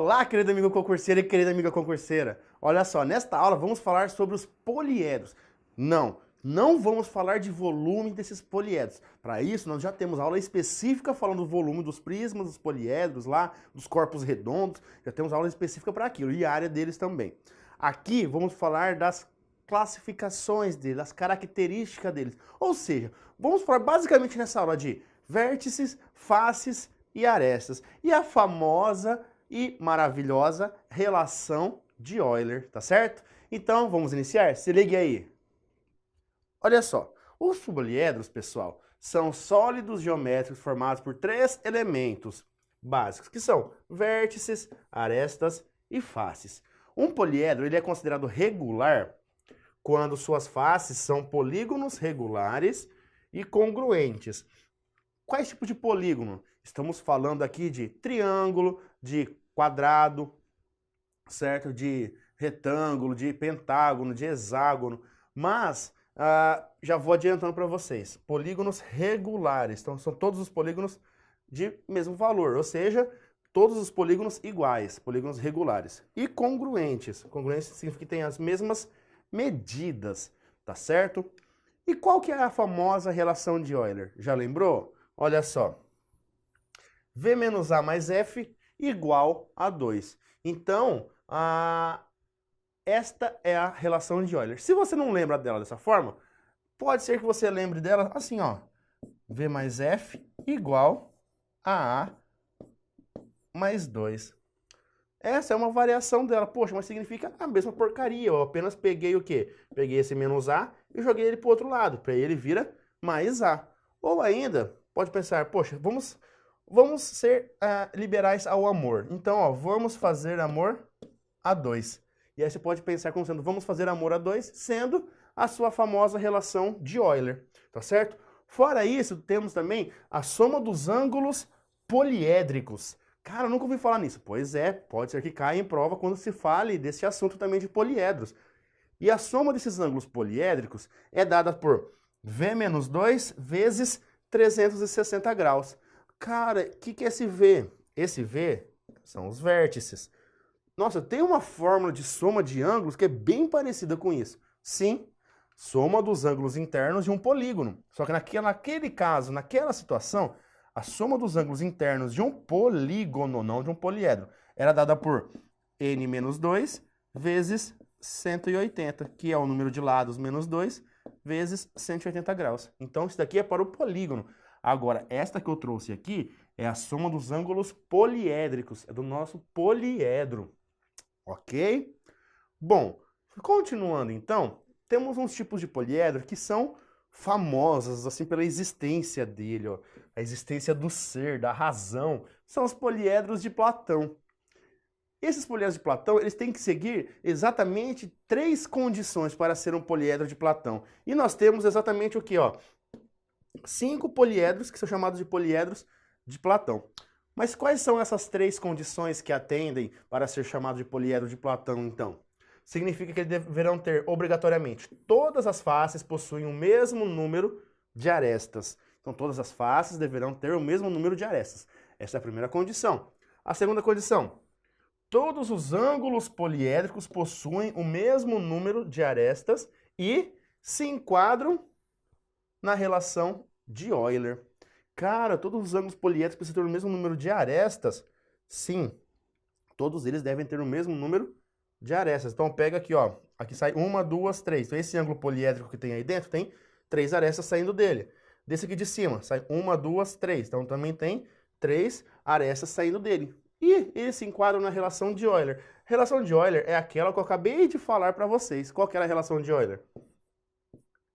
Olá, querido amigo concurseiro e querida amiga concurseira. Olha só, nesta aula vamos falar sobre os poliedros. Não vamos falar de volume desses poliedros. Para isso, nós já temos aula específica falando do volume dos prismas, dos poliedros lá, dos corpos redondos. Já temos aula específica para aquilo e a área deles também. Aqui vamos falar das classificações deles, das características deles. Ou seja, vamos falar basicamente nessa aula de vértices, faces e arestas. E a famosa e maravilhosa relação de Euler, tá certo? Então, vamos iniciar? Se ligue aí. Olha só, os poliedros, pessoal, são sólidos geométricos formados por três elementos básicos, que são vértices, arestas e faces. Um poliedro ele é considerado regular quando suas faces são polígonos regulares e congruentes. Quais tipos de polígono? Estamos falando aqui de triângulo, de quadrado, certo? De retângulo, de pentágono, de hexágono. Mas, já vou adiantando para vocês, polígonos regulares. Então, são todos os polígonos de mesmo valor, ou seja, todos os polígonos iguais, polígonos regulares. E congruentes. Congruentes significa que tem as mesmas medidas, tá certo? E qual que é a famosa relação de Euler? Já lembrou? Olha só. V menos A mais F igual a 2. Então, esta é a relação de Euler. Se você não lembra dela dessa forma, pode ser que você lembre dela assim, ó. V mais F igual a A mais 2. Essa é uma variação dela. Poxa, mas significa a mesma porcaria. Eu apenas peguei o quê? Peguei esse menos A e joguei ele para o outro lado. Para ele vira mais A. Ou ainda, pode pensar, poxa, vamos ser liberais ao amor. Então, ó, vamos fazer amor a 2. E aí você pode pensar como sendo, vamos fazer amor a 2, sendo a sua famosa relação de Euler, tá certo? Fora isso, temos também a soma dos ângulos poliédricos. Cara, eu nunca ouvi falar nisso. Pois é, pode ser que caia em prova quando se fale desse assunto também de poliedros. E a soma desses ângulos poliédricos é dada por V menos 2 vezes 360 graus. Cara, o que é esse V? Esse V são os vértices. Nossa, tem uma fórmula de soma de ângulos que é bem parecida com isso. Sim, soma dos ângulos internos de um polígono. Só que naquele caso, naquela situação, a soma dos ângulos internos de um polígono, não de um poliedro, era dada por n menos 2 vezes 180, que é o número de lados menos 2, vezes 180 graus. Então, isso daqui é para o polígono. Agora, esta que eu trouxe aqui é a soma dos ângulos poliédricos, é do nosso poliedro, ok? Bom, continuando então, temos uns tipos de poliedro que são famosos, assim, pela existência dele, ó, a existência do ser, da razão, são os poliedros de Platão. Esses poliedros de Platão, eles têm que seguir exatamente 3 condições para ser um poliedro de Platão. E nós temos exatamente o que, ó? 5 poliedros que são chamados de poliedros de Platão. Mas quais são essas 3 condições que atendem para ser chamado de poliedro de Platão, então? Significa que eles deverão ter, obrigatoriamente, todas as faces possuem o mesmo número de arestas. Então, todas as faces deverão ter o mesmo número de arestas. Essa é a primeira condição. A segunda condição, todos os ângulos poliédricos possuem o mesmo número de arestas e se enquadram na relação de Euler. Cara, todos os ângulos poliédricos precisam ter o mesmo número de arestas? Sim, todos eles devem ter o mesmo número de arestas. Então pega aqui, ó, aqui sai 1, 2, 3. Então esse ângulo poliédrico que tem aí dentro tem 3 arestas saindo dele. Desse aqui de cima sai 1, 2, 3. Então também tem 3 arestas saindo dele. E eles se enquadram na relação de Euler. Relação de Euler é aquela que eu acabei de falar para vocês. Qual que era a relação de Euler?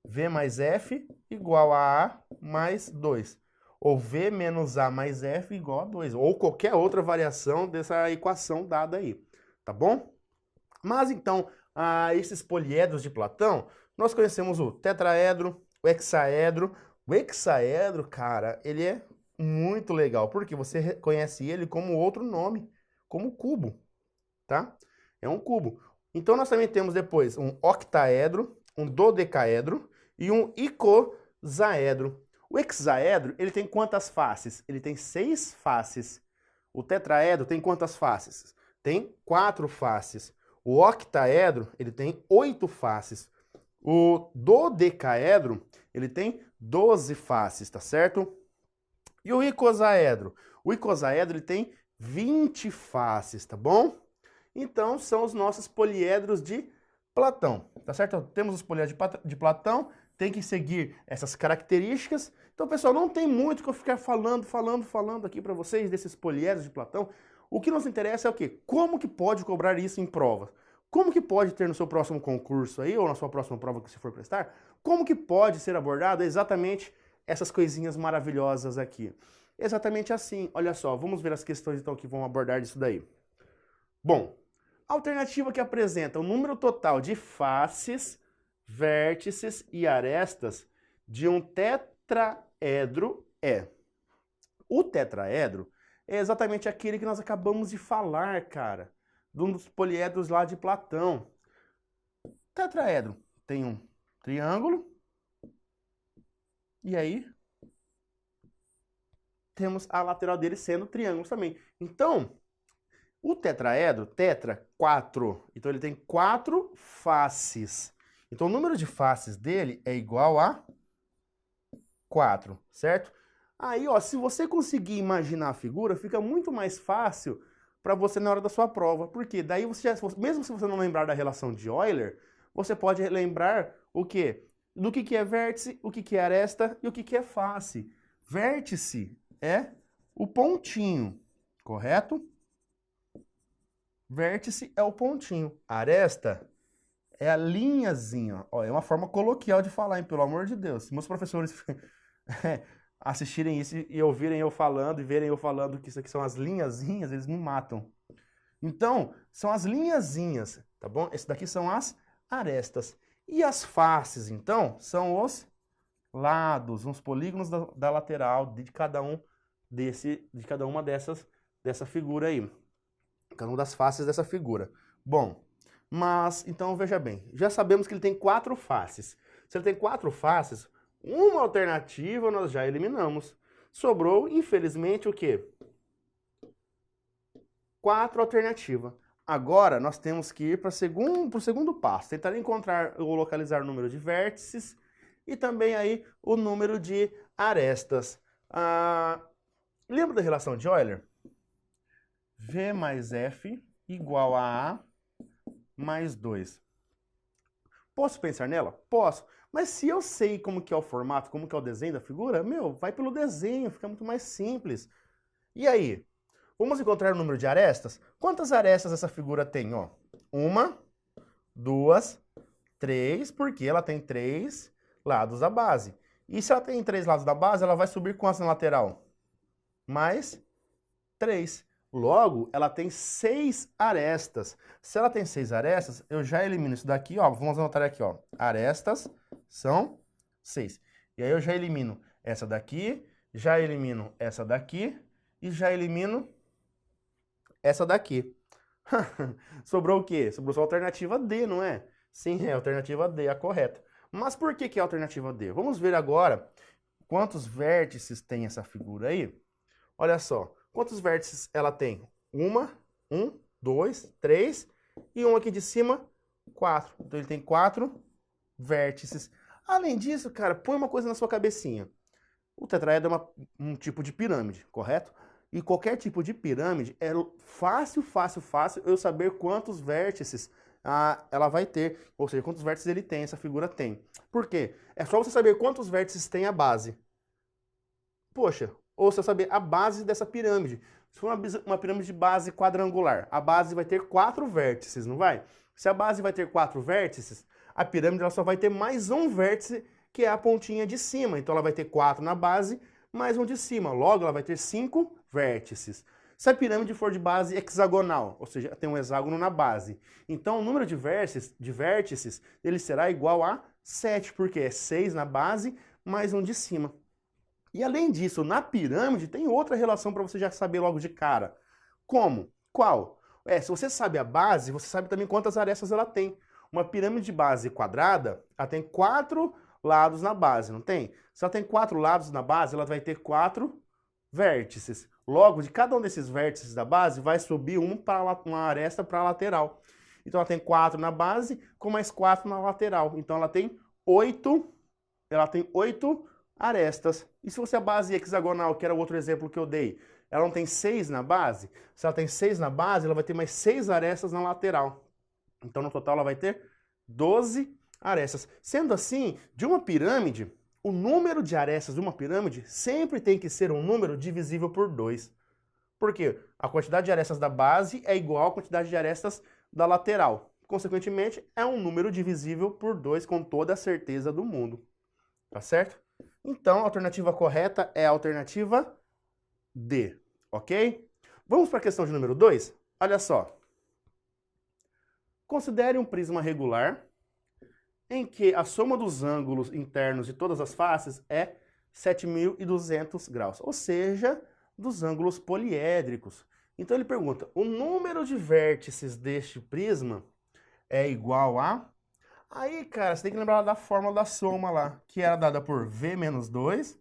V mais F igual a A mais 2. Ou V menos A mais F igual a 2. Ou qualquer outra variação dessa equação dada aí. Tá bom? Mas então, esses poliedros de Platão, nós conhecemos o tetraedro, o hexaedro. O hexaedro, cara, ele é muito legal, porque você conhece ele como outro nome, como cubo, tá? É um cubo. Então nós também temos depois um octaedro, um dodecaedro e um icosaedro. O hexaedro, ele tem quantas faces? Ele tem 6 faces. O tetraedro tem quantas faces? tem 4 faces. O octaedro, ele tem 8 faces. O dodecaedro, ele tem 12 faces, tá certo? E o icosaedro? O icosaedro, ele tem 20 faces, tá bom? Então, são os nossos poliedros de Platão, tá certo? Então, temos os poliedros de Platão, tem que seguir essas características. Então, pessoal, não tem muito que eu ficar falando aqui para vocês desses poliedros de Platão. O que nos interessa é o quê? Como que pode cobrar isso em prova? Como que pode ter no seu próximo concurso aí, ou na sua próxima prova que você for prestar, como que pode ser abordado exatamente essas coisinhas maravilhosas aqui? Exatamente assim, olha só, vamos ver as questões então que vão abordar disso daí. Bom, a alternativa que apresenta o número total de faces, vértices e arestas de um tetraedro é. O tetraedro é exatamente aquele que nós acabamos de falar, cara, de um dos poliedros lá de Platão. Tetraedro tem um triângulo, e aí temos a lateral dele sendo triângulos também. Então, o tetraedro, tetra, 4. Então ele tem 4 faces. Então o número de faces dele é igual a 4, certo? Aí, ó, se você conseguir imaginar a figura, fica muito mais fácil para você na hora da sua prova. Porque daí você já, mesmo se você não lembrar da relação de Euler, você pode lembrar o quê? Do que é vértice, o que é aresta e o que é face. Vértice é o pontinho, correto? Vértice é o pontinho. Aresta é a linhazinha. Ó, é uma forma coloquial de falar, hein? Pelo amor de Deus. Se meus professores assistirem isso e ouvirem eu falando e verem eu falando que isso aqui são as linhazinhas, eles me matam. Então, são as linhazinhas, tá bom? Esse daqui são as arestas. E as faces, então, são os lados, os polígonos da lateral de cada uma dessa figura aí. Cada uma das faces dessa figura. Bom, mas, então, veja bem, já sabemos que ele tem 4 faces. Se ele tem 4 faces, uma alternativa nós já eliminamos. Sobrou, infelizmente, o quê? 4 alternativas. Agora, nós temos que ir para o segundo passo. Tentar encontrar ou localizar o número de vértices e também aí o número de arestas. Lembra da relação de Euler? V mais F igual a mais 2. Posso pensar nela? Posso. Mas se eu sei como que é o formato, como que é o desenho da figura, meu, vai pelo desenho, fica muito mais simples. E aí? Vamos encontrar o número de arestas? Quantas arestas essa figura tem? Ó, 1, 2, 3, porque ela tem 3 lados da base. E se ela tem 3 lados da base, ela vai subir quantos na lateral? Mais 3. Logo, ela tem 6 arestas. Se ela tem 6 arestas, eu já elimino isso daqui, ó. Vamos anotar aqui, ó. Arestas são 6. E aí eu já elimino essa daqui, já elimino essa daqui e já elimino essa daqui. Sobrou o quê? Sobrou só a alternativa D, não é? Sim, é a alternativa D, a correta. Mas por que é a alternativa D? Vamos ver agora quantos vértices tem essa figura aí. Olha só. Quantos vértices ela tem? 1, 2, 3 e um aqui de cima, 4. Então ele tem 4 vértices. Além disso, cara, põe uma coisa na sua cabecinha. O tetraedro é um tipo de pirâmide, correto? E qualquer tipo de pirâmide é fácil eu saber quantos vértices ela vai ter. Ou seja, quantos vértices ele tem, essa figura tem. Por quê? É só você saber quantos vértices tem a base. Poxa, ou você saber a base dessa pirâmide. Se for uma pirâmide de base quadrangular, a base vai ter 4 vértices, não vai? Se a base vai ter 4 vértices, a pirâmide ela só vai ter mais um vértice, que é a pontinha de cima. Então ela vai ter 4 na base, mais um de cima. Logo, ela vai ter 5 vértices. Se a pirâmide for de base hexagonal, ou seja, tem um hexágono na base, então o número de vértices ele será igual a 7, porque é 6 na base, mais um de cima. E além disso, na pirâmide tem outra relação para você já saber logo de cara. Como? Qual? Se você sabe a base, você sabe também quantas arestas ela tem. Uma pirâmide de base quadrada, ela tem 4 lados na base, não tem? Se ela tem 4 lados na base, ela vai ter 4 vértices. Logo, de cada um desses vértices da base, vai subir uma aresta para a lateral. Então, ela tem 4 na base, com mais 4 na lateral. Então, ela tem 8 arestas. E se fosse a base hexagonal, que era o outro exemplo que eu dei, ela não tem 6 na base? Se ela tem 6 na base, ela vai ter mais 6 arestas na lateral. Então, no total, ela vai ter 12 arestas. Sendo assim, de uma pirâmide, o número de arestas de uma pirâmide sempre tem que ser um número divisível por 2. Por quê? A quantidade de arestas da base é igual à quantidade de arestas da lateral. Consequentemente, é um número divisível por 2 com toda a certeza do mundo. Tá certo? Então, a alternativa correta é a alternativa D, ok? Vamos para a questão de número 2? Olha só. Considere um prisma regular em que a soma dos ângulos internos de todas as faces é 7.200 graus, ou seja, dos ângulos poliédricos. Então ele pergunta, o número de vértices deste prisma é igual a... Aí, cara, você tem que lembrar da fórmula da soma lá, que era dada por V menos 2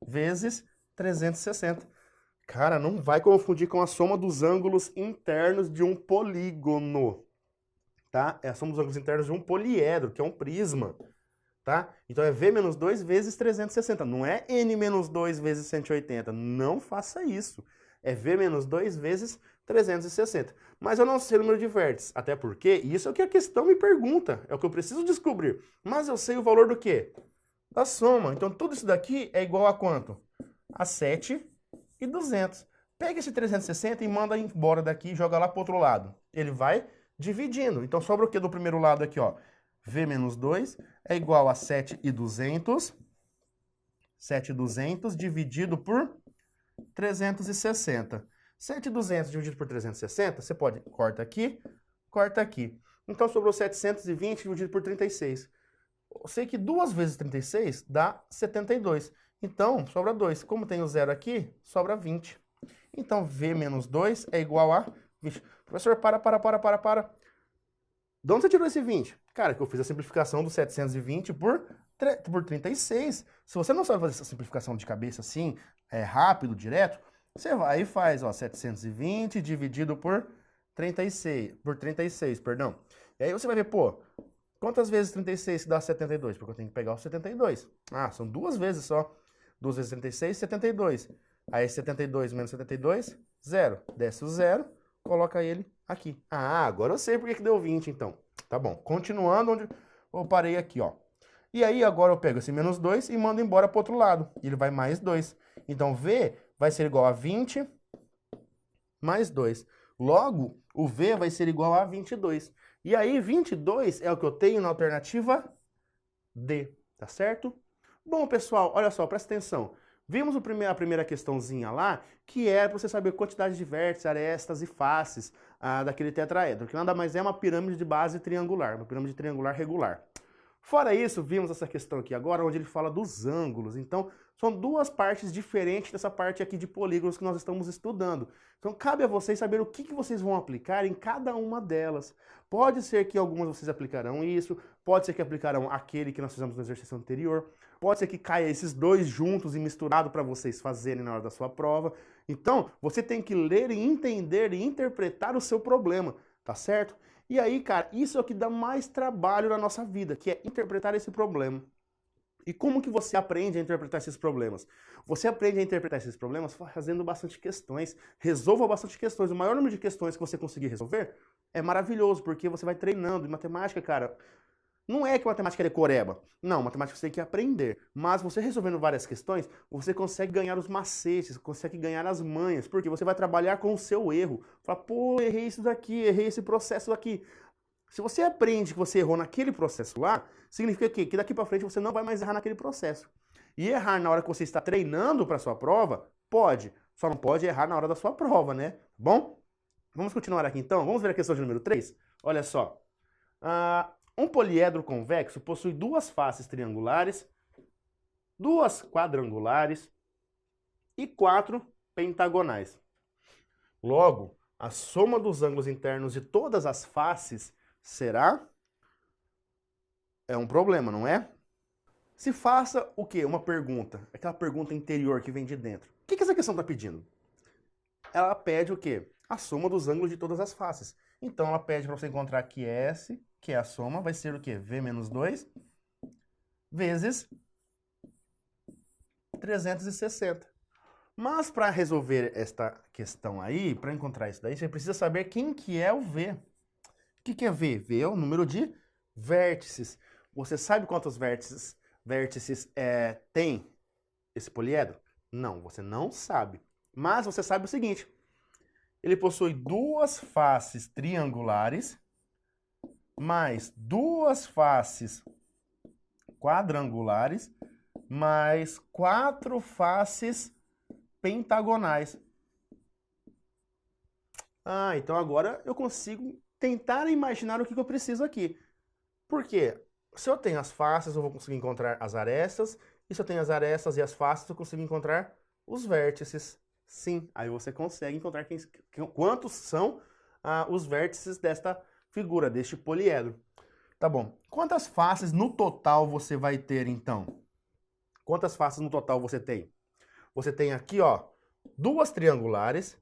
vezes 360. Cara, não vai confundir com a soma dos ângulos internos de um polígono. Tá? É a soma dos ângulos internos de um poliedro, que é um prisma, tá? Então é V menos 2 vezes 360, não é N menos 2 vezes 180, não faça isso. É V menos 2 vezes 360. Mas eu não sei o número de vértices, até porque isso é o que a questão me pergunta, é o que eu preciso descobrir. Mas eu sei o valor do quê? Da soma. Então tudo isso daqui é igual a quanto? A 7.200. Pega esse 360 e manda embora daqui e joga lá pro outro lado. Ele vai dividindo. Então, sobra o que do primeiro lado aqui, ó? V menos 2 é igual a 7.200. 7.200 dividido por 360. 7.200 dividido por 360, você pode, corta aqui. Então, sobrou 720 dividido por 36. Eu sei que 2 vezes 36 dá 72. Então, sobra 2. Como tem o zero aqui, sobra 20. Então, V menos 2 é igual a 20. Professor, para. De onde você tirou esse 20? Cara, que eu fiz a simplificação do 720 por 36. Se você não sabe fazer essa simplificação de cabeça assim, rápido, direto, você vai e faz, ó, 720 dividido por 36, perdão. E aí você vai ver, pô, quantas vezes 36 dá 72? Porque eu tenho que pegar o 72. Ah, são 2 vezes só. 2 vezes 36, 72. Aí 72 menos 72, 0. Desce o 0. Coloca ele aqui. Ah, agora eu sei porque que deu 20, então. Tá bom. Continuando onde eu parei aqui, ó. E aí, agora eu pego esse menos 2 e mando embora pro outro lado. E ele vai mais 2. Então, V vai ser igual a 20 mais 2. Logo, o V vai ser igual a 22. E aí, 22 é o que eu tenho na alternativa D. Tá certo? Bom, pessoal, olha só, presta atenção. Vimos a primeira questãozinha lá, que é para você saber a quantidade de vértices, arestas e faces daquele tetraedro, que nada mais é uma pirâmide de base triangular, uma pirâmide triangular regular. Fora isso, vimos essa questão aqui agora, onde ele fala dos ângulos. Então, são 2 partes diferentes dessa parte aqui de polígonos que nós estamos estudando. Então, cabe a vocês saber o que vocês vão aplicar em cada uma delas. Pode ser que algumas vocês aplicarão isso, pode ser que aplicarão aquele que nós fizemos no exercício anterior, pode ser que caia esses 2 juntos e misturado para vocês fazerem na hora da sua prova. Então, você tem que ler e entender e interpretar o seu problema, tá certo? E aí, cara, isso é o que dá mais trabalho na nossa vida, que é interpretar esse problema. E como que você aprende a interpretar esses problemas? Você aprende a interpretar esses problemas fazendo bastante questões. Resolva bastante questões. O maior número de questões que você conseguir resolver é maravilhoso, porque você vai treinando. E matemática, cara, não é que matemática é decoreba. Não, matemática você tem que aprender. Mas você resolvendo várias questões, você consegue ganhar os macetes, consegue ganhar as manhas, porque você vai trabalhar com o seu erro. Fala, pô, errei isso daqui, errei esse processo aqui. Se você aprende que você errou naquele processo lá, significa que daqui para frente você não vai mais errar naquele processo. E errar na hora que você está treinando para sua prova, pode. Só não pode errar na hora da sua prova, né? Bom, vamos continuar aqui então. Vamos ver a questão de número 3? Olha só. Um poliedro convexo possui 2 faces triangulares, 2 quadrangulares e 4 pentagonais. Logo, a soma dos ângulos internos de todas as faces será? É um problema, não é? Se faça o quê? Uma pergunta. Aquela pergunta interior que vem de dentro. O que essa questão está pedindo? Ela pede o quê? A soma dos ângulos de todas as faces. Então, ela pede para você encontrar que S, que é a soma, vai ser o quê? V menos 2 vezes 360. Mas para resolver esta questão aí, para encontrar isso daí, você precisa saber quem que é o V. O que é V? V é o número de vértices. Você sabe quantos vértices tem esse poliedro? Não, você não sabe. Mas você sabe o seguinte, ele possui duas faces triangulares, mais duas faces quadrangulares, mais 4 faces pentagonais. Ah, então agora eu consigo tentar imaginar o que eu preciso aqui. Por quê? Se eu tenho as faces, eu vou conseguir encontrar as arestas, e se eu tenho as arestas e as faces, eu consigo encontrar os vértices. Sim, aí você consegue encontrar quantos são os vértices desta figura, deste poliedro. Tá bom. Quantas faces no total você vai ter, então? Quantas faces no total você tem? Você tem aqui, ó, 2 triangulares,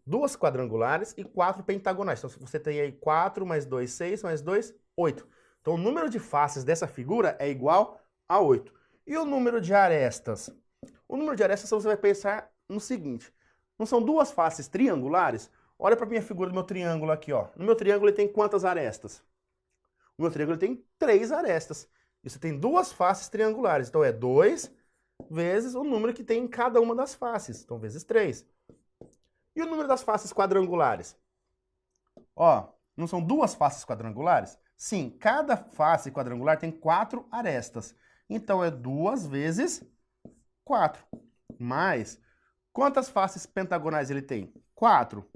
2 quadrangulares e 4 pentagonais. Então, você tem aí 4 mais 2, 6, mais 2, 8. Então, o número de faces dessa figura é igual a 8. E o número de arestas? O número de arestas você vai pensar no seguinte. Não são 2 faces triangulares? Olha para a minha figura do meu triângulo aqui, ó. No meu triângulo ele tem quantas arestas? O meu triângulo tem 3 arestas. E você tem 2 faces triangulares. Então, é 2 vezes o número que tem em cada uma das faces. Então, vezes 3. E o número das faces quadrangulares? Ó, não são 2 faces quadrangulares? Sim, cada face quadrangular tem 4 arestas. Então, é 2 vezes 4. Mais, quantas faces pentagonais ele tem? 4.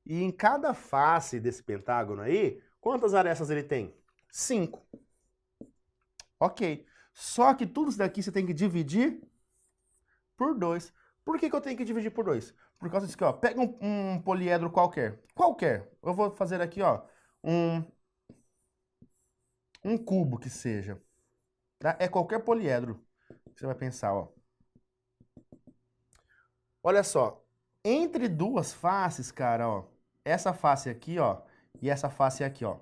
E em cada face desse pentágono aí, quantas arestas ele tem? 5. Ok. Só que tudo isso daqui você tem que dividir por 2. Por que eu tenho que dividir por 2? Por causa disso aqui, ó. Pega um poliedro qualquer. Qualquer. Eu vou fazer aqui, ó, um cubo que seja. Tá? É qualquer poliedro. Você vai pensar, ó. Olha só. Entre duas faces, cara, ó. Essa face aqui, ó, e essa face aqui, ó.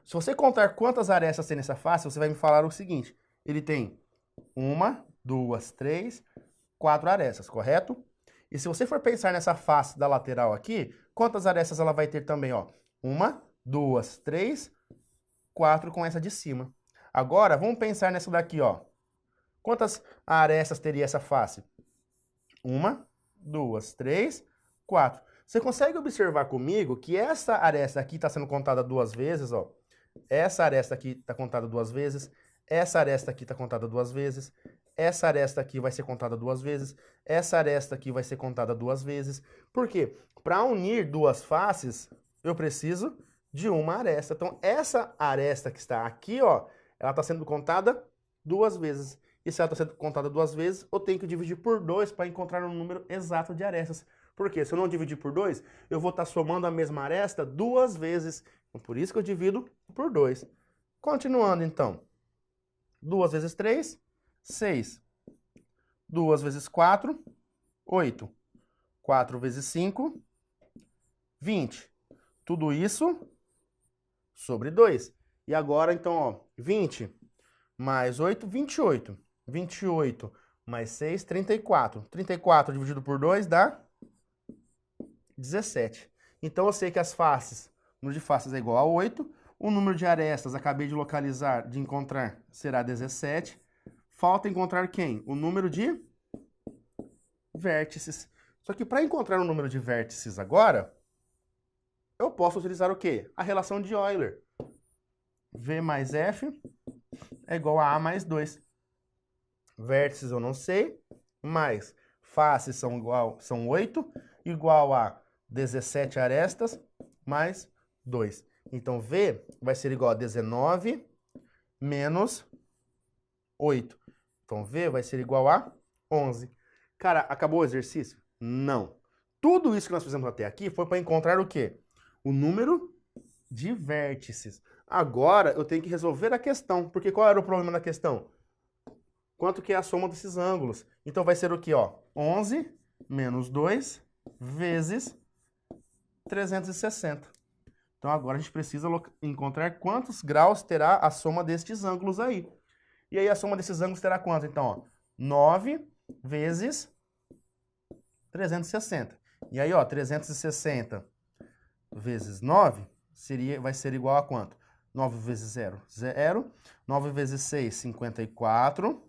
Se você contar quantas arestas tem nessa face, você vai me falar o seguinte. Ele tem 1, 2, 3, 4 arestas, correto? E se você for pensar nessa face da lateral aqui, quantas arestas ela vai ter também, ó? 1, 2, 3, 4 com essa de cima. Agora, vamos pensar nessa daqui, ó. Quantas arestas teria essa face? 1, 2, 3, 4. Você consegue observar comigo que essa aresta aqui está sendo contada 2 vezes, ó. Essa aresta aqui está contada 2 vezes. Essa aresta aqui está contada 2 vezes. Essa aresta aqui vai ser contada 2 vezes. Essa aresta aqui vai ser contada 2 vezes. Por quê? Para unir 2 faces, eu preciso de uma aresta. Então, essa aresta que está aqui, ó, ela está sendo contada 2 vezes. E se ela está sendo contada 2 vezes, eu tenho que dividir por 2 para encontrar o número exato de arestas. Por quê? Se eu não dividir por 2, eu vou estar somando a mesma aresta 2 vezes. Então, por isso que eu divido por 2. Continuando, então. 2 vezes 3, 6. 2 vezes 4, 8. 4 vezes 5, 20. Tudo isso sobre 2. E agora, então, ó, 20 mais 8, 28. 28 mais 6, 34. 34 dividido por 2 dá 17. Então, eu sei que as faces, o número de faces é igual a 8. O número de arestas, acabei de localizar, de encontrar, será 17. Falta encontrar quem? O número de vértices. Só que para encontrar o número de vértices agora, eu posso utilizar o quê? A relação de Euler. V mais F é igual a A mais 2. Vértices eu não sei, mais faces são 8, igual a 17 arestas, mais 2. Então, V vai ser igual a 19 menos 8. Então, V vai ser igual a 11. Cara, acabou o exercício? Não. Tudo isso que nós fizemos até aqui foi para encontrar o quê? O número de vértices. Agora, eu tenho que resolver a questão. Porque qual era o problema da questão? Quanto que é a soma desses ângulos? Então, vai ser o quê, ó? 11 menos 2 vezes 360. Então, agora a gente precisa encontrar quantos graus terá a soma destes ângulos aí. E aí, a soma desses ângulos terá quanto? Então, ó, 9 vezes 360. E aí, ó, 360 vezes 9 vai ser igual a quanto? 9 vezes 0, 0. 9 vezes 6, 54.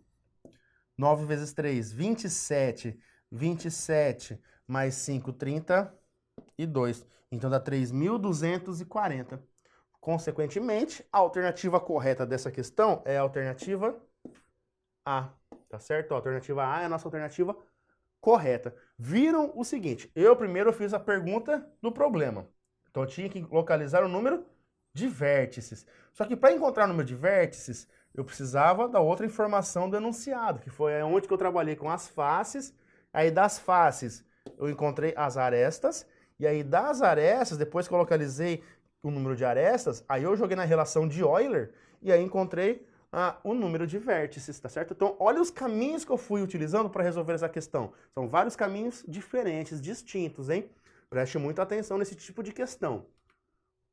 9 vezes 3, 27. 27 mais 5, 32. Então, dá 3.240. Consequentemente, a alternativa correta dessa questão é a alternativa A. Tá certo? A alternativa A é a nossa alternativa correta. Viram o seguinte, eu primeiro fiz a pergunta do problema. Então, eu tinha que localizar o número de vértices. Só que para encontrar o número de vértices, eu precisava da outra informação do enunciado, que foi onde que eu trabalhei com as faces. Aí das faces eu encontrei as arestas, e aí das arestas, depois que eu localizei o número de arestas, aí eu joguei na relação de Euler, e aí encontrei o número de vértices, tá certo? Então, olha os caminhos que eu fui utilizando para resolver essa questão. São vários caminhos diferentes, distintos, hein? Preste muita atenção nesse tipo de questão.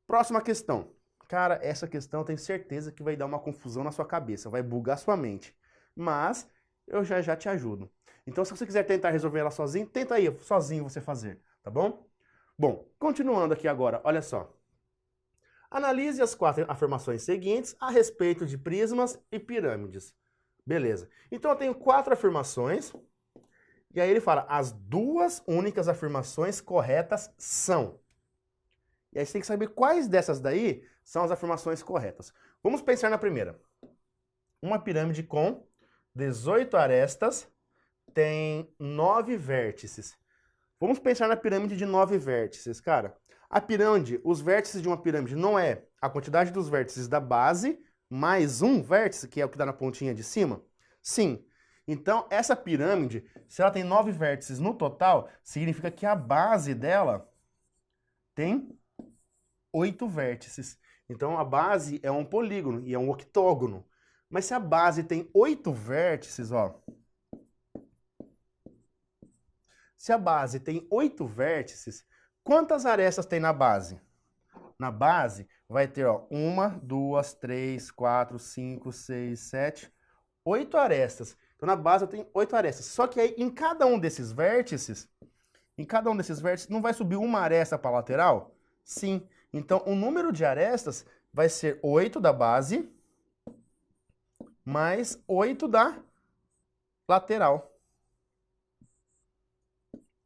Próxima questão. Cara, essa questão eu tenho certeza que vai dar uma confusão na sua cabeça, vai bugar sua mente. Mas eu já te ajudo. Então, se você quiser tentar resolver ela sozinho, tenta aí, sozinho você fazer, tá bom? Bom, continuando aqui agora, olha só. Analise as 4 afirmações seguintes a respeito de prismas e pirâmides. Beleza. Então, eu tenho 4 afirmações, e aí ele fala, as 2 únicas afirmações corretas são. E aí você tem que saber quais dessas daí são as afirmações corretas. Vamos pensar na primeira. Uma pirâmide com 18 arestas tem 9 vértices. Vamos pensar na pirâmide de 9 vértices, cara. A pirâmide, os vértices de uma pirâmide não é a quantidade dos vértices da base mais um vértice, que é o que dá na pontinha de cima? Sim. Então, essa pirâmide, se ela tem 9 vértices no total, significa que a base dela tem 8 vértices. Então, a base é um polígono e é um octógono. Mas se a base tem 8 vértices, ó. Se a base tem 8 vértices, quantas arestas tem na base? Na base vai ter, ó, 1, 2, 3, 4, 5, 6, 7, 8 arestas. Então, na base eu tenho 8 arestas. Só que aí, em cada um desses vértices, não vai subir uma aresta para a lateral? Sim. Então, o número de arestas vai ser 8 da base mais 8 da lateral.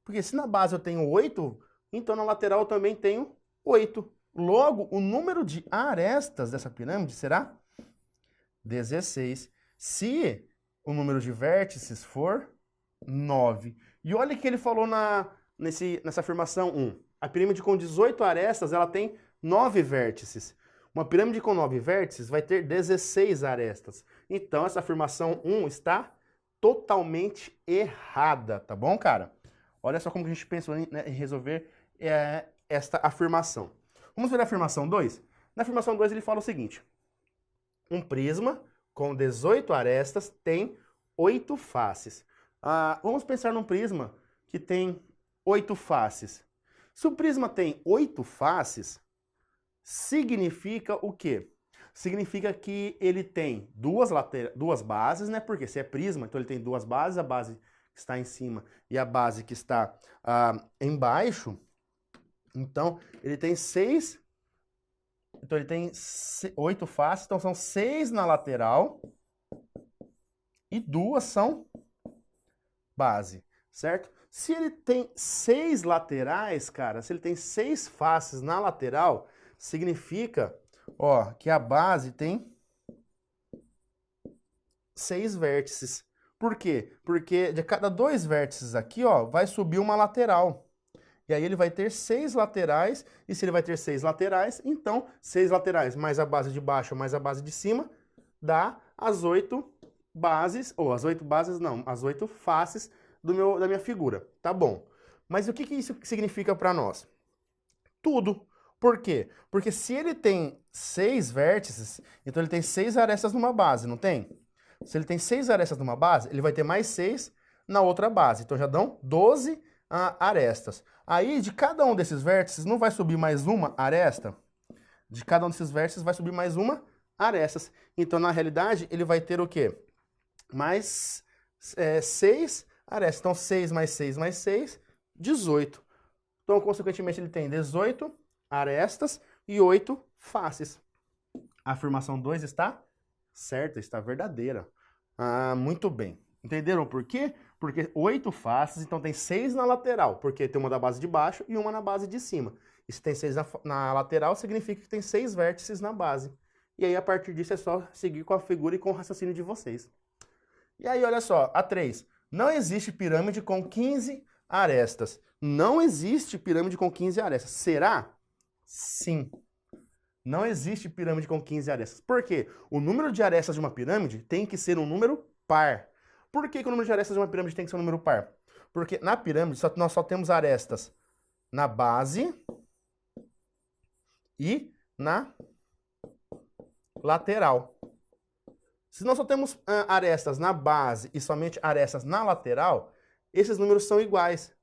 Porque se na base eu tenho 8, então na lateral eu também tenho 8. Logo, o número de arestas dessa pirâmide será 16. Se o número de vértices for 9. E olha o que ele falou nessa afirmação 1. A pirâmide com 18 arestas, ela tem 9 vértices. Uma pirâmide com 9 vértices vai ter 16 arestas. Então, essa afirmação 1 está totalmente errada, tá bom, cara? Olha só como a gente pensou em resolver esta afirmação. Vamos ver a afirmação 2? Na afirmação 2 ele fala o seguinte. Um prisma com 18 arestas tem 8 faces. Vamos pensar num prisma que tem 8 faces. Se o prisma tem 8 faces, significa o quê? Significa que ele tem duas bases, né? Porque se é prisma, então ele tem 2 bases, a base que está em cima e a base que está embaixo. Então, ele tem 6. Então, ele tem 8 faces, então são 6 na lateral e 2 são base, certo? Se ele tem 6 laterais, cara, se ele tem 6 faces na lateral, significa, ó, que a base tem 6 vértices. Por quê? Porque de cada 2 vértices aqui, ó, vai subir uma lateral. E aí ele vai ter 6 laterais, e se ele vai ter 6 laterais, então 6 laterais mais a base de baixo mais a base de cima, dá as 8 bases, ou as 8 bases não, as 8 faces da minha figura, tá bom. Mas o que isso significa para nós? Tudo. Por quê? Porque se ele tem 6 vértices, então ele tem 6 arestas numa base, não tem? Se ele tem 6 arestas numa base, ele vai ter mais 6 na outra base. Então já dão 12 arestas. Aí, de cada um desses vértices, não vai subir mais uma aresta? De cada um desses vértices vai subir mais uma arestas. Então, na realidade, ele vai ter o quê? Mais 6 arestas. Então, 6 mais 6 mais 6, 18. Então, consequentemente, ele tem 18 arestas e 8 faces. A afirmação 2 está certa, está verdadeira. Muito bem. Entenderam por quê? Porque 8 faces, então tem 6 na lateral, porque tem uma da base de baixo e uma na base de cima. E se tem 6 na lateral, significa que tem 6 vértices na base. E aí, a partir disso, é só seguir com a figura e com o raciocínio de vocês. E aí, olha só, a 3. Não existe pirâmide com 15 arestas. Não existe pirâmide com 15 arestas. Será? Sim. Não existe pirâmide com 15 arestas. Por quê? O número de arestas de uma pirâmide tem que ser um número par. Por que o número de arestas de uma pirâmide tem que ser um número par? Porque na pirâmide nós só temos arestas na base e na lateral. Se nós só temos arestas na base e somente arestas na lateral, esses números são iguais,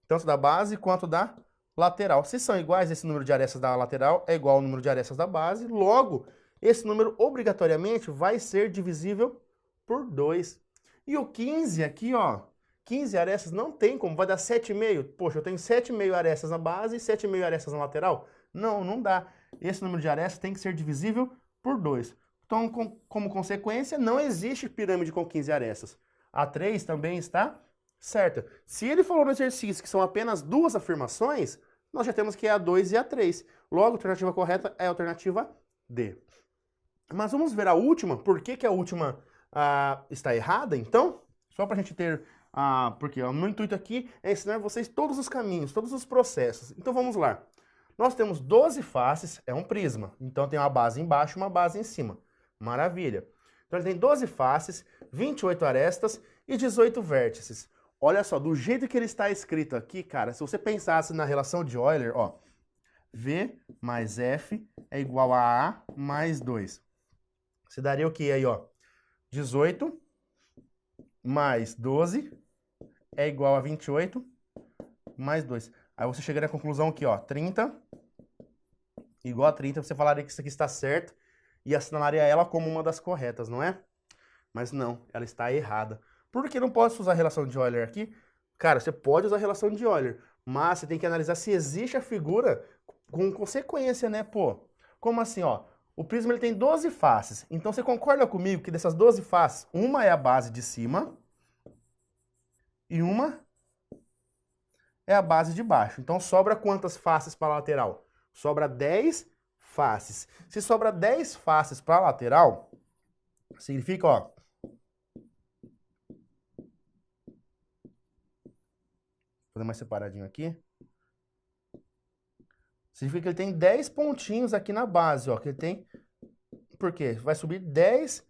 tanto da base quanto da lateral. Se são iguais, esse número de arestas da lateral é igual ao número de arestas da base, logo, esse número obrigatoriamente vai ser divisível por 2. E o 15 aqui, ó, 15 arestas não tem como, vai dar 7,5. Poxa, eu tenho 7,5 arestas na base e 7,5 arestas na lateral? Não, não dá. Esse número de arestas tem que ser divisível por 2. Então, como consequência, não existe pirâmide com 15 arestas. A 3 também está certa. Se ele falou no exercício que são apenas 2 afirmações, nós já temos que é a 2 e a 3. Logo, a alternativa correta é a alternativa D. Mas vamos ver a última. Por que a última está errada, então? Só para a gente ter... porque o meu intuito aqui é ensinar vocês todos os caminhos, todos os processos. Então vamos lá. Nós temos 12 faces, é um prisma. Então tem uma base embaixo e uma base em cima. Maravilha. Então ele tem 12 faces, 28 arestas e 18 vértices. Olha só, do jeito que ele está escrito aqui, cara, se você pensasse na relação de Euler, ó, V mais F é igual a A mais 2. Você daria o que aí, ó? 18 mais 12 é igual a 28 mais 2. Aí você chegaria à conclusão aqui, ó, 30 igual a 30, você falaria que isso aqui está certo e assinalaria ela como uma das corretas, não é? Mas não, ela está errada. Por que não posso usar a relação de Euler aqui? Cara, você pode usar a relação de Euler, mas você tem que analisar se existe a figura com consequência, né, pô? Como assim, ó? O prisma ele tem 12 faces, então você concorda comigo que dessas 12 faces, uma é a base de cima e uma é a base de baixo. Então sobra quantas faces para a lateral? Sobra 10 faces. Se sobra 10 faces para a lateral, significa, ó, vou fazer mais separadinho aqui. Significa que ele tem 10 pontinhos aqui na base, ó, que ele tem... Por quê? Vai subir 10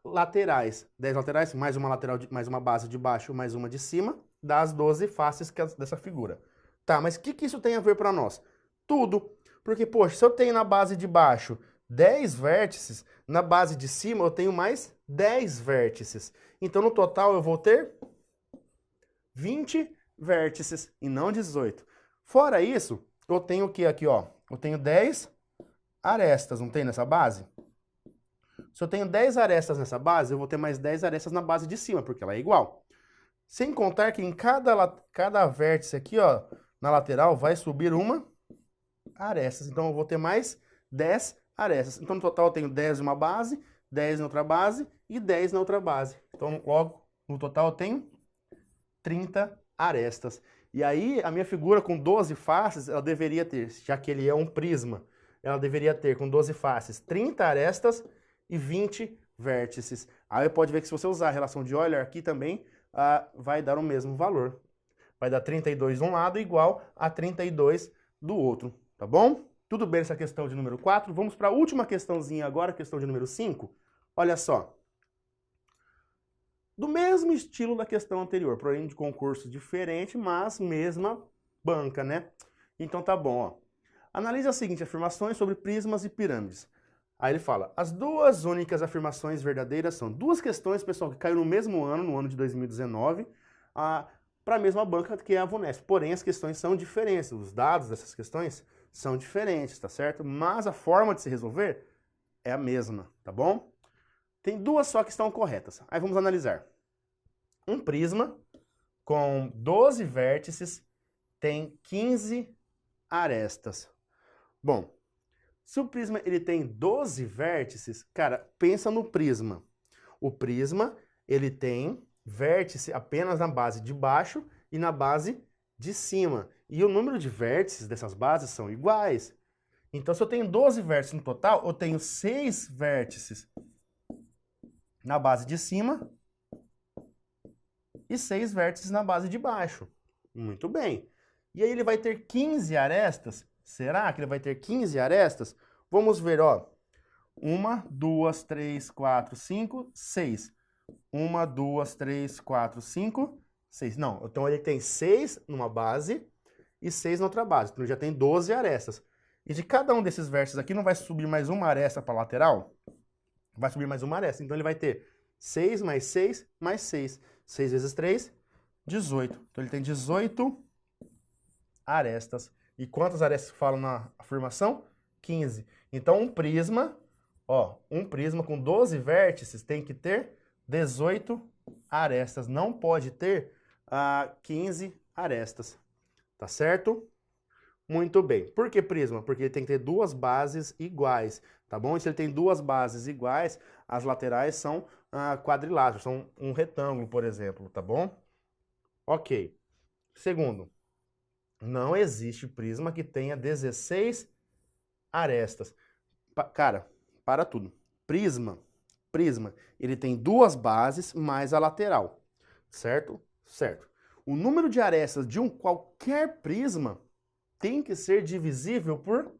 laterais. 10 laterais, mais uma lateral, mais uma base de baixo, mais uma de cima, dá as 12 faces dessa figura. Tá, mas o que isso tem a ver para nós? Tudo. Porque, poxa, se eu tenho na base de baixo 10 vértices, na base de cima eu tenho mais 10 vértices. Então, no total, eu vou ter 20 vértices e não 18. Fora isso, eu tenho o que aqui, ó? Eu tenho 10 arestas, não tem nessa base? Se eu tenho 10 arestas nessa base, eu vou ter mais 10 arestas na base de cima, porque ela é igual. Sem contar que em cada vértice aqui, ó, na lateral, vai subir uma arestas. Então, eu vou ter mais 10 arestas. Então, no total, eu tenho 10 em uma base, 10 na outra base e 10 na outra base. Então, logo, no total, eu tenho 30 arestas. E aí, a minha figura com 12 faces, ela deveria ter, já que ele é um prisma, ela deveria ter com 12 faces 30 arestas e 20 vértices. Aí pode ver que se você usar a relação de Euler aqui também, vai dar o mesmo valor. Vai dar 32 de um lado igual a 32 do outro, tá bom? Tudo bem essa questão de número 4? Vamos para a última questãozinha agora, questão de número 5. Olha só. Do mesmo estilo da questão anterior, porém de concurso diferente, mas mesma banca, né? Então tá bom, ó. Analise as seguintes afirmações sobre prismas e pirâmides. Aí ele fala, as duas únicas afirmações verdadeiras são duas questões, pessoal, que caíram no mesmo ano, no ano de 2019. para a mesma banca que é a VUNESP. Porém, as questões são diferentes, os dados dessas questões são diferentes, tá certo? Mas a forma de se resolver é a mesma, tá bom? Tem duas só que estão corretas. Aí vamos analisar. Um prisma com 12 vértices tem 15 arestas. Bom, se o prisma ele tem 12 vértices, cara, pensa no prisma. O prisma, ele tem vértice apenas na base de baixo e na base de cima. E o número de vértices dessas bases são iguais. Então, se eu tenho 12 vértices no total, eu tenho 6 vértices na base de cima e 6 vértices na base de baixo. Muito bem. E aí ele vai ter 15 arestas? Será que ele vai ter 15 arestas? Vamos ver, ó. 1, 2, 3, 4, 5, 6. 1, 2, 3, 4, 5, 6. Não, então ele tem 6 numa base e 6 na outra base. Então ele já tem 12 arestas. E de cada um desses vértices aqui não vai subir mais uma aresta para a lateral? Vai subir mais uma aresta. Então ele vai ter 6 mais 6 mais 6. 6 vezes 3, 18. Então ele tem 18 arestas. E quantas arestas falam na afirmação? 15. Então um prisma, ó, um prisma com 12 vértices tem que ter 18 arestas. Não pode ter 15 arestas. Tá certo? Muito bem. Por que prisma? Porque ele tem que ter duas bases iguais, tá bom? E se ele tem duas bases iguais, as laterais são quadriláteros, são um retângulo, por exemplo, tá bom? Ok. Segundo, não existe prisma que tenha 16 arestas. Cara, para tudo. Prisma, ele tem duas bases mais a lateral, certo? Certo. O número de arestas de qualquer prisma tem que ser divisível por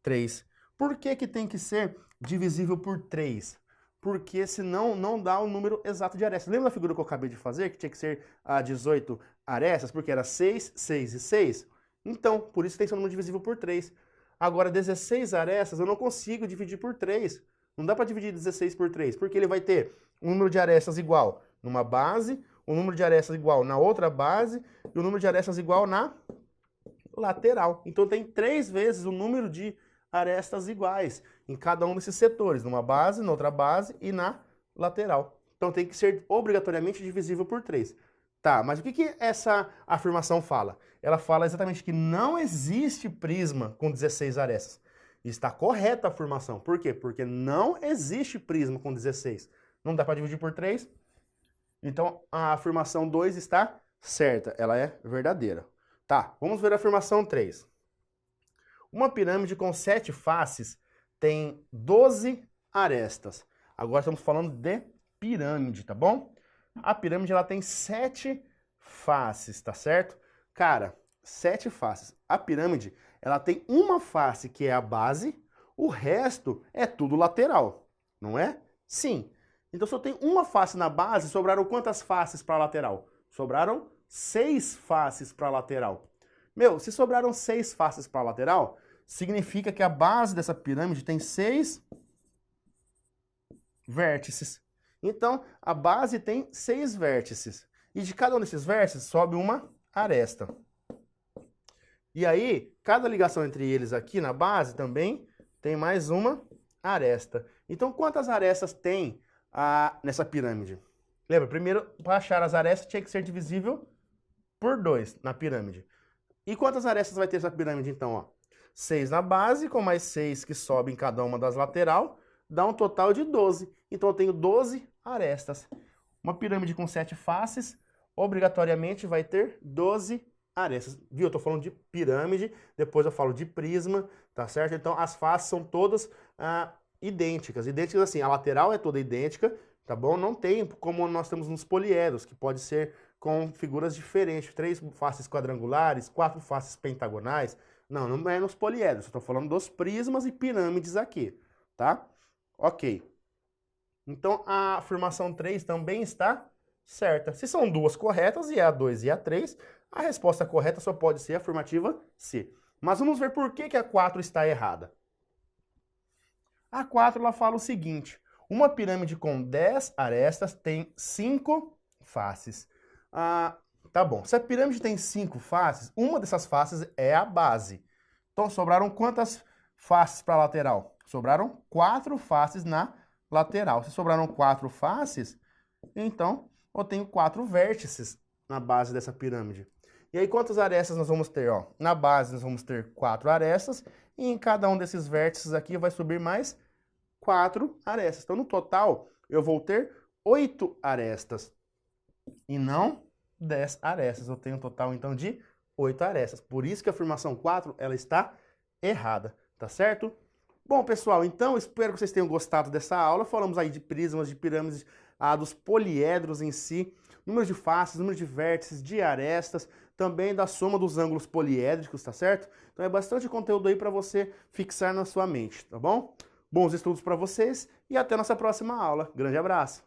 3. Por que que tem que ser divisível por 3? Porque senão não dá o número exato de arestas. Lembra da figura que eu acabei de fazer, que tinha que ser 18 arestas, porque era 6, 6 e 6? Então, por isso tem que ser um número divisível por 3. Agora, 16 arestas eu não consigo dividir por 3. Não dá para dividir 16 por 3, porque ele vai ter um número de arestas igual numa base, um número de arestas igual na outra base e um número de arestas igual na lateral. Então tem 3 vezes o número de arestas iguais em cada um desses setores, numa base, na outra base e na lateral. Então tem que ser obrigatoriamente divisível por 3. Tá, mas o que essa afirmação fala? Ela fala exatamente que não existe prisma com 16 arestas. Está correta a afirmação. Por quê? Porque não existe prisma com 16. Não dá para dividir por 3. Então a afirmação 2 está certa, ela é verdadeira. Tá, vamos ver a afirmação 3. Uma pirâmide com 7 faces tem 12 arestas. Agora estamos falando de pirâmide, tá bom? A pirâmide ela tem 7 faces, tá certo? Cara, 7 faces. A pirâmide ela tem uma face que é a base, o resto é tudo lateral, não é? Sim. Então se eu tenho uma face na base, sobraram quantas faces para a lateral? Sobraram 6 faces para a lateral. Meu, se sobraram 6 faces para a lateral, significa que a base dessa pirâmide tem 6 vértices. Então, a base tem 6 vértices. E de cada um desses vértices sobe uma aresta. E aí, cada ligação entre eles aqui na base também tem mais uma aresta. Então, quantas arestas tem nessa pirâmide? Lembra, primeiro, para achar as arestas, tinha que ser divisível por 2 na pirâmide. E quantas arestas vai ter essa pirâmide, então? Ó? 6 na base, com mais 6 que sobem em cada uma das lateral, dá um total de 12. Então, eu tenho 12 arestas. Uma pirâmide com 7 faces, obrigatoriamente vai ter 12 arestas. Viu? Eu estou falando de pirâmide, depois eu falo de prisma, tá certo? Então, as faces são todas idênticas. Idênticas assim, a lateral é toda idêntica, tá bom? Não tem como nós temos nos poliedros, que pode ser com figuras diferentes, 3 faces quadrangulares, 4 faces pentagonais. Não, não é nos poliedros, eu estou falando dos prismas e pirâmides aqui, tá? Ok. Então, a afirmação 3 também está certa. Se são duas corretas, e é a 2 e a 3, a resposta correta só pode ser a afirmativa C. Mas vamos ver por que a 4 está errada. A 4 ela fala o seguinte, uma pirâmide com 10 arestas tem 5 faces. Tá bom. Se a pirâmide tem 5 faces, uma dessas faces é a base. Então, sobraram quantas faces para a lateral? Sobraram 4 faces na lateral. Se sobraram 4 faces, então eu tenho 4 vértices na base dessa pirâmide. E aí, quantas arestas nós vamos ter? Ó, na base, nós vamos ter 4 arestas, e em cada um desses vértices aqui vai subir mais 4 arestas. Então, no total, eu vou ter 8 arestas, e não 10 arestas. Eu tenho um total, então, de 8 arestas. Por isso que a afirmação 4, ela está errada, tá certo? Bom, pessoal, então, espero que vocês tenham gostado dessa aula. Falamos aí de prismas, de pirâmides, dos poliedros em si, números de faces, números de vértices, de arestas, também da soma dos ângulos poliédricos, tá certo? Então é bastante conteúdo aí para você fixar na sua mente, tá bom? Bons estudos para vocês e até nossa próxima aula. Grande abraço!